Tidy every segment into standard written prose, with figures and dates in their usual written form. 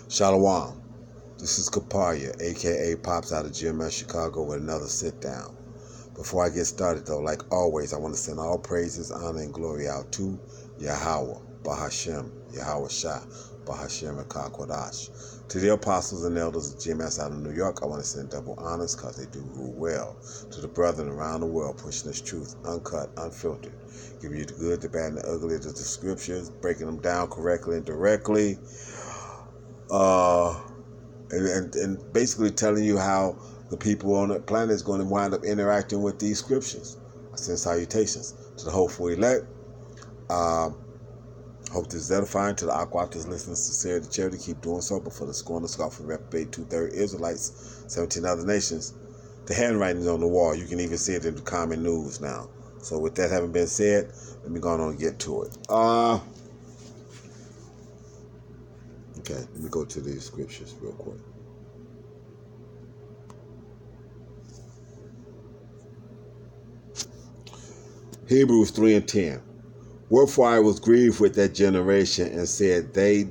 Shalom. This is Kaparia, aka Pops out of GMS Chicago with another sit down. Before I get started though, like always, I want to send all praises, honor, and glory out to Yahweh, Bahashem, Yahweh Shah, Bahashem, and Kakwadash. To the apostles and elders of GMS out of New York, I want to send double honors because they do rule well. To the brethren around the world pushing this truth uncut, unfiltered, giving you the good, the bad, and the ugly, the scriptures, breaking them down correctly and directly. And basically telling you how the people on the planet is going to wind up interacting with these scriptures. I send salutations to the hopeful elect. Hope this is edifying to the Aquatas listening sincerity, charity. Keep doing so, but for the scorn of scoff and reprobate 2/3 Israelites, 17 other nations, the handwriting's on the wall. You can even see it in the common news now. So with that having been said, let me go on and get to it. Okay, let me go to these scriptures real quick. Hebrews 3:10. Wherefore I was grieved with that generation and said, they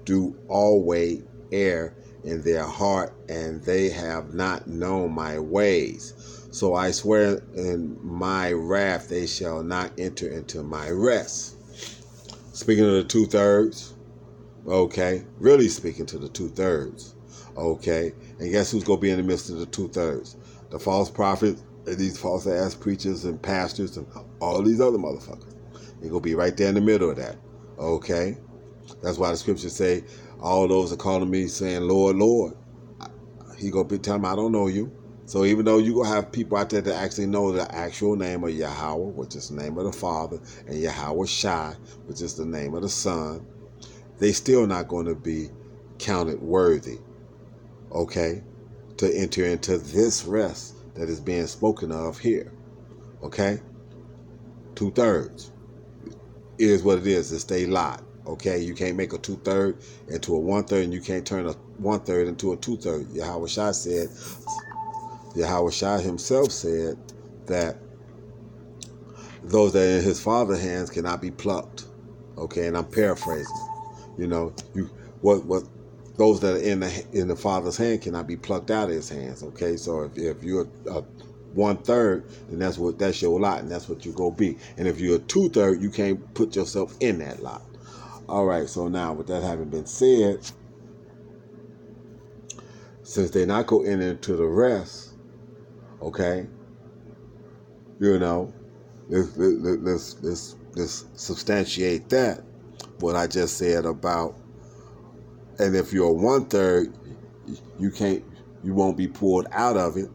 do always err in their heart, and they have not known my ways. So I swear in my wrath they shall not enter into my rest. Speaking of the 2/3, okay, really speaking to the 2/3, okay, and guess who's going to be in the midst of the 2/3? The false prophets, and these false ass preachers and pastors and all these other motherfuckers. They're going to be right there in the middle of that, okay? That's why the scriptures say, all those are calling me saying, Lord, Lord. He going to be telling them, I don't know you. So even though you're going to have people out there that actually know the actual name of Yahweh, which is the name of the Father, and Yahweh Shai, which is the name of the Son, they still not going to be counted worthy, okay, to enter into this rest that is being spoken of here, okay? 2/3 is what it is. It's their lot, okay? You can't make a 2/3 into a 1/3, and you can't turn a 1/3 into a 2/3. Yahweh Shai said, Yahweh Shai himself said that those that are in his Father's hands cannot be plucked, okay? And I'm paraphrasing. You know, what those that are in the Father's hand cannot be plucked out of his hands. Okay, so if you're a 1/3, then that's your lot, and that's what you go be. And if you're a 2/3, you can't put yourself in that lot. All right. So now, with that having been said, since they're not going into the rest, okay, you know, let's substantiate that what I just said about. And if you're a 1/3, you won't be pulled out of it.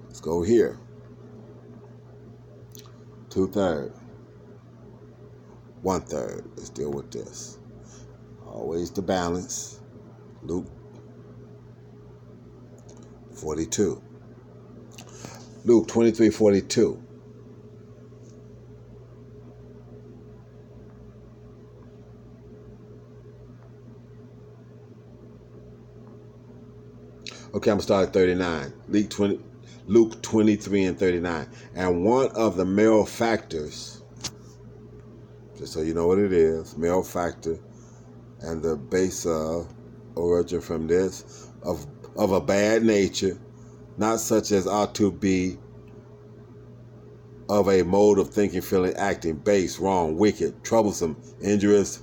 Let's go here. 2/3, 1/3. Let's deal with this. Always the balance. Luke 42. Luke 23:42. Okay, I'm going to start at 39. Luke 23:39. And one of the malefactors, just so you know what it is, malefactor, and the base of origin from this, of a bad nature, not such as ought to be, of a mode of thinking, feeling, acting, base, wrong, wicked, troublesome, injurious,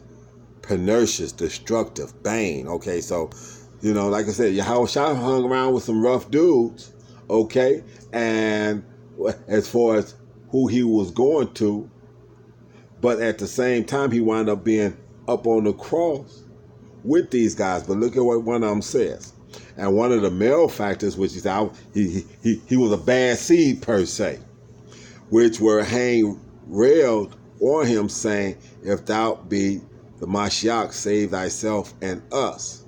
pernicious, destructive, bane. Okay, so, you know, like I said, Yahweh Shai hung around with some rough dudes, okay? And as far as who he was going to, but at the same time, he wound up being up on the cross with these guys. But look at what one of them says. And one of the malefactors, which is he was a bad seed per se, which were railed on him, saying, if thou be the Mashiach, save thyself and us.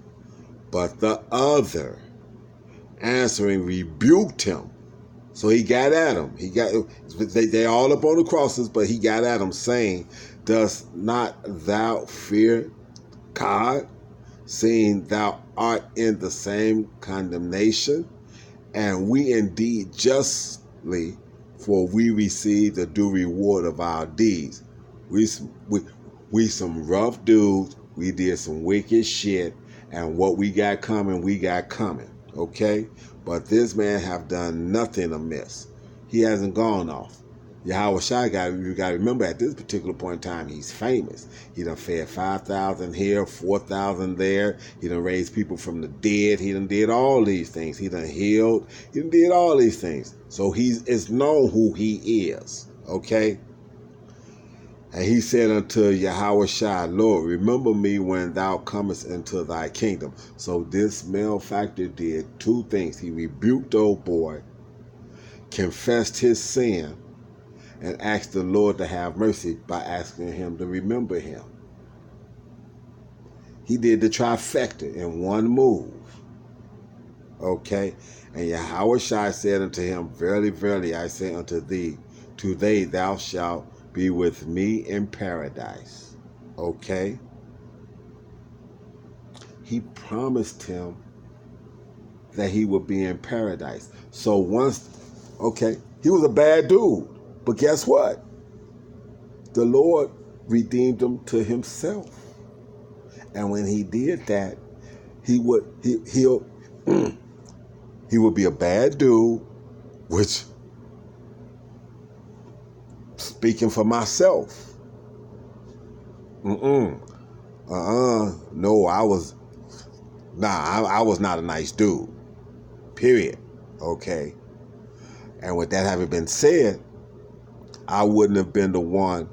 But the other, answering, rebuked him. So he got at him. They all up on the crosses, but he got at him, saying, dost not thou fear God, seeing thou art in the same condemnation? And we indeed justly, for we receive the due reward of our deeds. We some rough dudes. We did some wicked shit, And what we got coming, we got coming. Okay? But this man have done nothing amiss. He hasn't gone off. Yahweh Shai, you got to remember, at this particular point in time, he's famous. He done fed 5,000 here, 4,000 there. He done raised people from the dead. He done did all these things. He done healed. He done did all these things. So it's known who he is. Okay? And he said unto Yahweh Shai, Lord, remember me when thou comest into thy kingdom. So this malefactor did two things. He rebuked the old boy, confessed his sin, and asked the Lord to have mercy by asking him to remember him. He did the trifecta in one move. Okay? And Yahweh Shai said unto him, Verily, verily, I say unto thee, today thou shalt be with me in paradise. Okay? He promised him that he would be in paradise. So he was a bad dude. But guess what? The Lord redeemed him to himself. And when he did that, he would be a bad dude, which, speaking for myself, no, I was not a nice dude. Period. Okay. And with that having been said, I wouldn't have been the one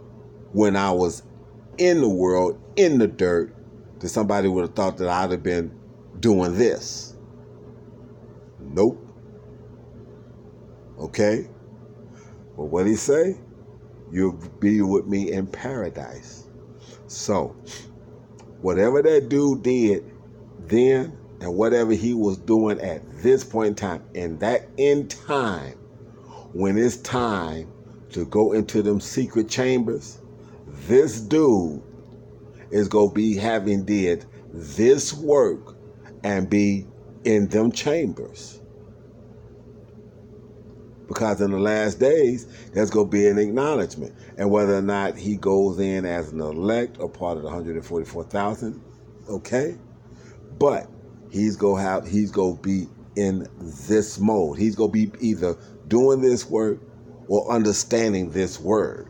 when I was in the world, in the dirt, that somebody would have thought that I'd have been doing this. Nope. Okay? But what he say? You'll be with me in paradise. So, whatever that dude did then, and whatever he was doing at this point in time, in that end time, when it's time to go into them secret chambers, this dude is going to be having did this work and be in them chambers. Because in the last days, there's going to be an acknowledgement. And whether or not he goes in as an elect or part of the 144,000, okay? But he's going to be in this mode. He's going to be either doing this work or understanding this word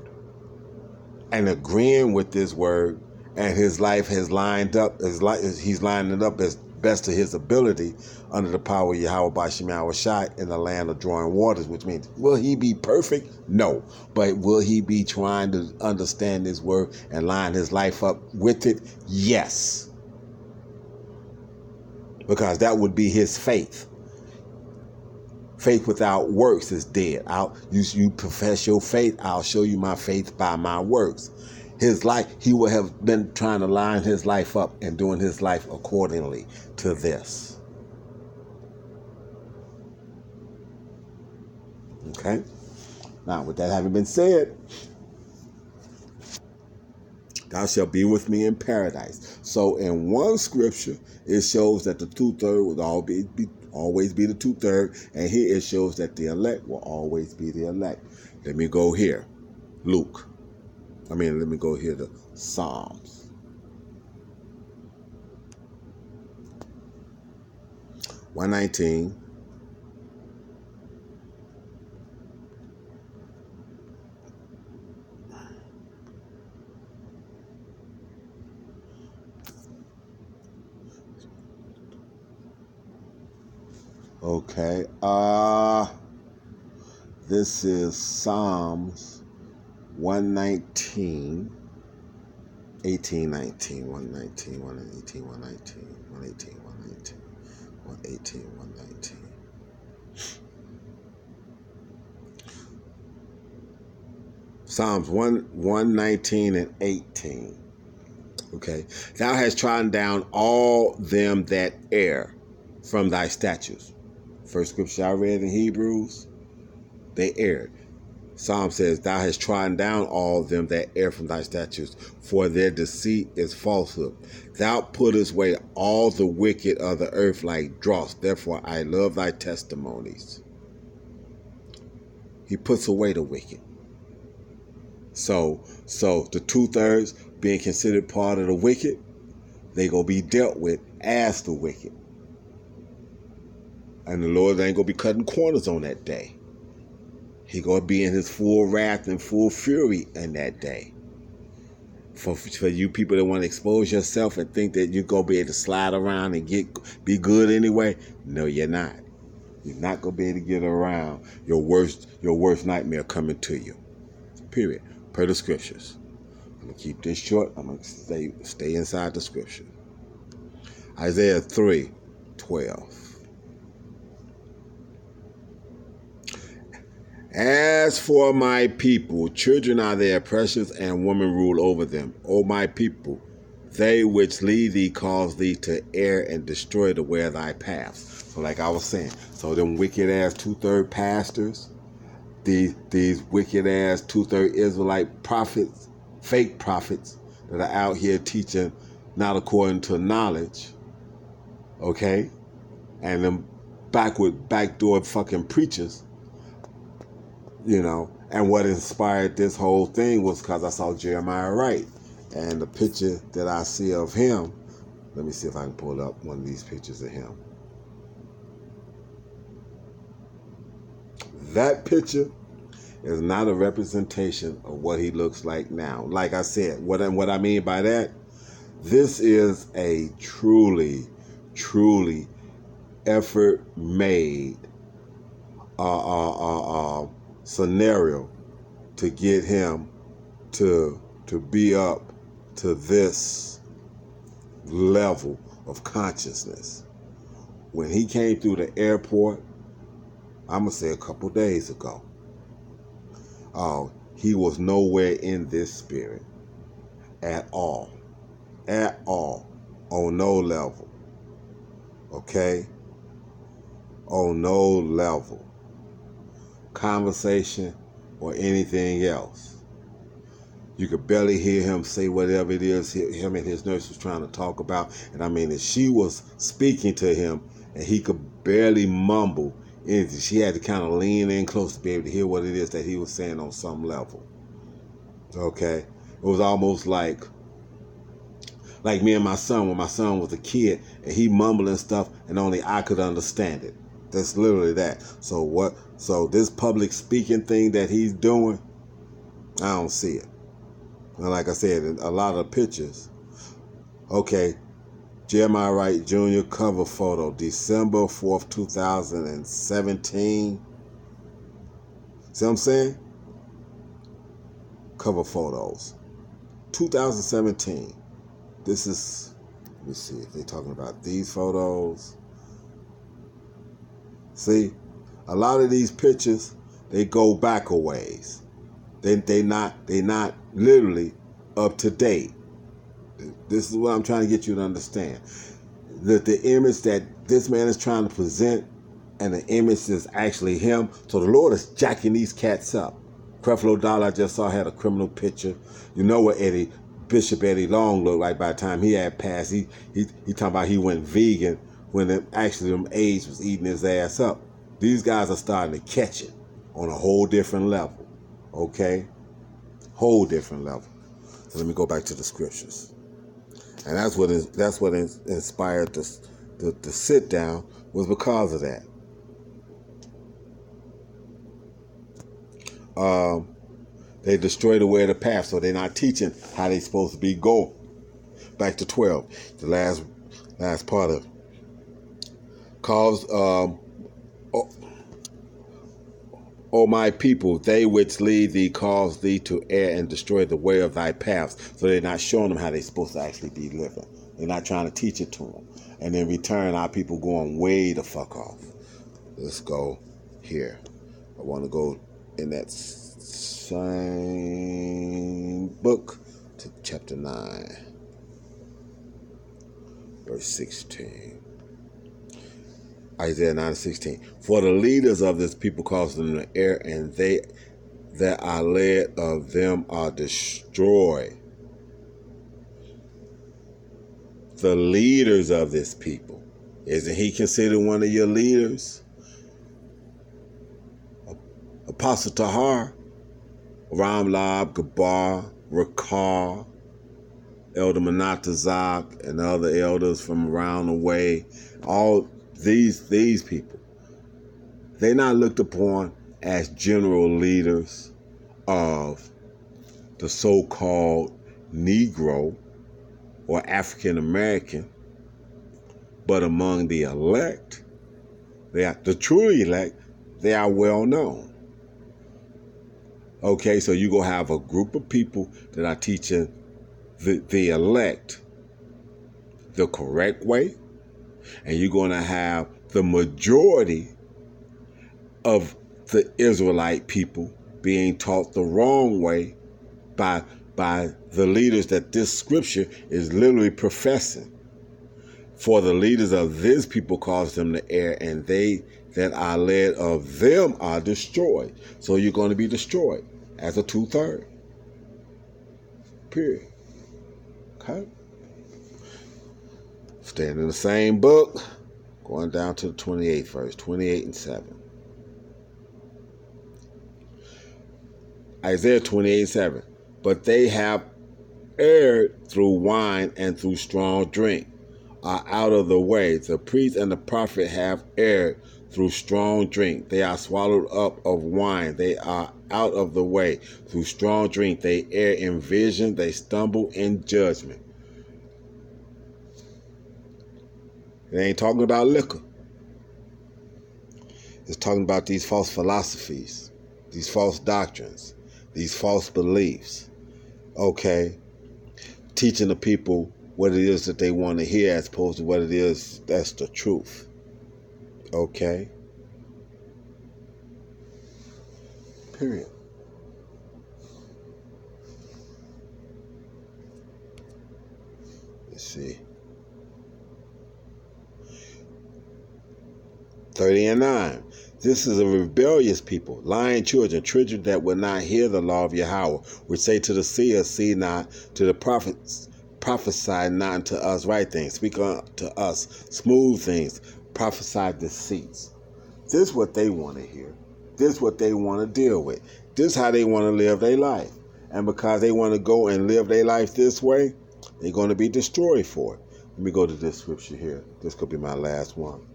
and agreeing with this word, and his life has lined up, he's lining up as best to his ability under the power of Yahweh Bashim Yahweh Shai in the land of drawing waters, which means, will he be perfect? No. But will he be trying to understand this word and line his life up with it? Yes. Because that would be his faith. Faith without works is dead. You profess your faith, I'll show you my faith by my works. His life, he would have been trying to line his life up and doing his life accordingly to this. Okay? Now, with that having been said, thou shalt be with me in paradise. So in one scripture, it shows that the 2/3 will always be the 2/3, and here it shows that the elect will always be the elect. Let me go here. Let me go here to Psalms. (119). Okay. This is Psalms 119, 18, 19, 119, 118, 119, 118, 119, 118, 119. Psalms 119 and 18. Okay. Thou hast trodden down all them that err from thy statutes. First scripture I read in Hebrews, they erred. Psalm says, thou hast trodden down all them that err from thy statutes, for their deceit is falsehood. Thou puttest away all the wicked of the earth like dross. Therefore I love thy testimonies. He puts away the wicked. So the 2/3 being considered part of the wicked, they going to be dealt with as the wicked. And the Lord ain't going to be cutting corners on that day. He going to be in his full wrath and full fury in that day. For you people that want to expose yourself and think that you're going to be able to slide around and be good anyway, no, you're not. You're not going to be able to get around your worst nightmare coming to you. Period. Per the scriptures. I'm going to keep this short. I'm going to stay inside the scripture. Isaiah 3:12. As for my people, children are their precious, and women rule over them. O my people, they which lead thee cause thee to err and destroy the way of thy paths. So like I was saying, so them wicked ass 2/3 pastors, these wicked ass 2/3 Israelite prophets, fake prophets that are out here teaching not according to knowledge, okay? And them backdoor fucking preachers. You know, and what inspired this whole thing was because I saw Jeremiah Wright, and the picture that I see of him, let me see if I can pull up one of these pictures of him. That picture is not a representation of what he looks like now. Like I said, what I mean by that, this is a truly effort-made scenario to get him to be up to this level of consciousness. When he came through the airport, I'm gonna say a couple days ago, he was nowhere in this spirit at all, on no level, okay, on no level, conversation or anything else. You could barely hear him say whatever it is him and his nurse was trying to talk about. And I mean, if she was speaking to him and he could barely mumble anything, she had to kind of lean in close to be able to hear what it is that he was saying on some level. Okay? It was almost like me and my son, when my son was a kid and he mumbling stuff and only I could understand it. That's literally that. So this public speaking thing that he's doing, I don't see it. And like I said, a lot of pictures. Okay, Jeremiah Wright Jr. cover photo, December 4th, 2017. See what I'm saying? Cover photos. 2017. This is, let me see if they're talking about these photos. See, a lot of these pictures, they go back a ways. They not literally up to date. This is what I'm trying to get you to understand. That the image that this man is trying to present and the image is actually him. So the Lord is jacking these cats up. Creflo Dollar, I just saw, had a criminal picture. You know what Bishop Eddie Long looked like by the time he had passed. He talking about he went vegan when actually them AIDS was eating his ass up. These guys are starting to catch it on a whole different level. Okay? Whole different level. So let me go back to the scriptures. And that's what inspired the sit down, was because of that. They destroy the way of the path, so they're not teaching how they're supposed to be going. Back to 12, the last part of it. O my people, they which lead thee cause thee to err and destroy the way of thy paths. So they're not showing them how they're supposed to actually be living. They're not trying to teach it to them. And in return, our people going way the fuck off. Let's go here. I want to go in that same book to chapter 9, verse 16. Isaiah 9:16. For the leaders of this people cause them to err, and they that are led of them are destroyed. The leaders of this people. Isn't he considered one of your leaders? Apostle Tahar, Ramlab, Gabar, Rakar, Elder Manatazak and other elders from around the way, all these people, they're not looked upon as general leaders of the so-called Negro or African American, but among the elect, they are the true elect, they are well known. Okay, so you're going to have a group of people that are teaching the elect the correct way, and you're going to have the majority of the Israelite people being taught the wrong way by the leaders that this scripture is literally professing. For the leaders of this people cause them to err, and they that are led of them are destroyed. So you're going to be destroyed as a 2/3. Period. Okay? Staying in the same book, going down to the 28th verse, 28 and 7. Isaiah 28:7. But they have erred through wine and through strong drink, are out of the way. The priest and the prophet have erred through strong drink. They are swallowed up of wine. They are out of the way. Through strong drink, they err in vision. They stumble in judgment. It ain't talking about liquor. It's talking about these false philosophies, these false doctrines, these false beliefs. Okay? Teaching the people what it is that they want to hear as opposed to what it is that's the truth. Okay? Period. Let's see. 30 and 9. This is a rebellious people, lying children that will not hear the law of Yahweh, which say to the seer, see not, to the prophets, prophesy not unto us right things, speak unto us smooth things, prophesy deceits. This is what they want to hear. This is what they want to deal with. This is how they want to live their life. And because they want to go and live their life this way, they're going to be destroyed for it. Let me go to this scripture here. This could be my last one.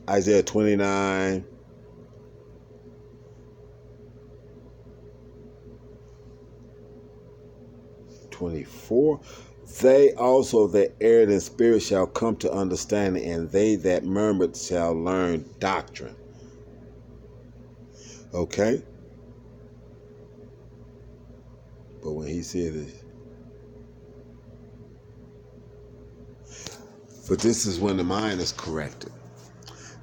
Isaiah 29. They also that erred in spirit shall come to understanding, and they that murmured shall learn doctrine. Okay? But when he said this, but this is when the mind is corrected.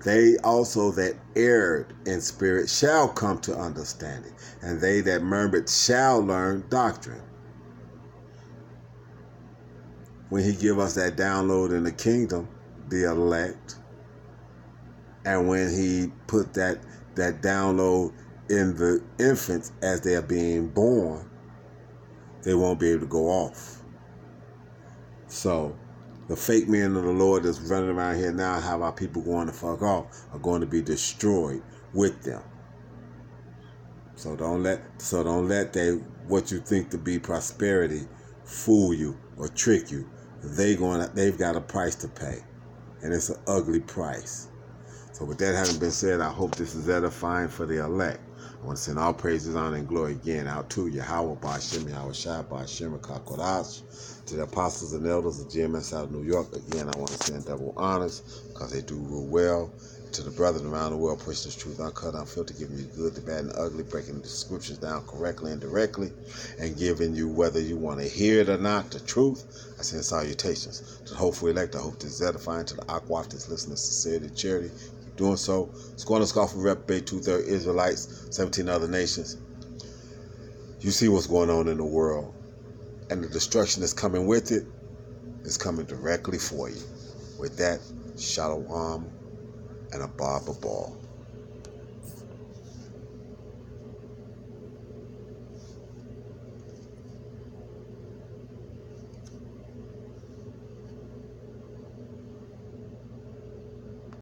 They also that erred in spirit shall come to understanding, and they that murmured shall learn doctrine. When he give us that download in the kingdom, the elect, and when he put that download in the infants as they are being born, they won't be able to go off. So the fake men of the Lord that's running around here now, have our people going to fuck off, are going to be destroyed with them. So don't let what you think to be prosperity fool you or trick you. They've got a price to pay, and it's an ugly price. So with that having been said, I hope this is edifying for the elect. I want to send all praises, honor, and glory again out to Yahweh Ba'Shem, Yahweh Shai Ba'Shem Kakodash, to the apostles and elders of GMS out of New York. Again, I want to send double honors because they do rule well. To the brethren around the world, push this truth uncut, unfiltered, giving you the good, the bad, and the ugly, breaking the scriptures down correctly and directly, and giving you, whether you want to hear it or not, the truth. I send salutations to the hopeful elect. I hope this is edifying to the Akwaf that's listening, sincerity, charity. Keep doing so. Scorn and scoff, reprobate, 2/3 Israelites, 17 other nations. You see what's going on in the world, and the destruction that's coming with it is coming directly for you. With that, shalom and a Baba Ball.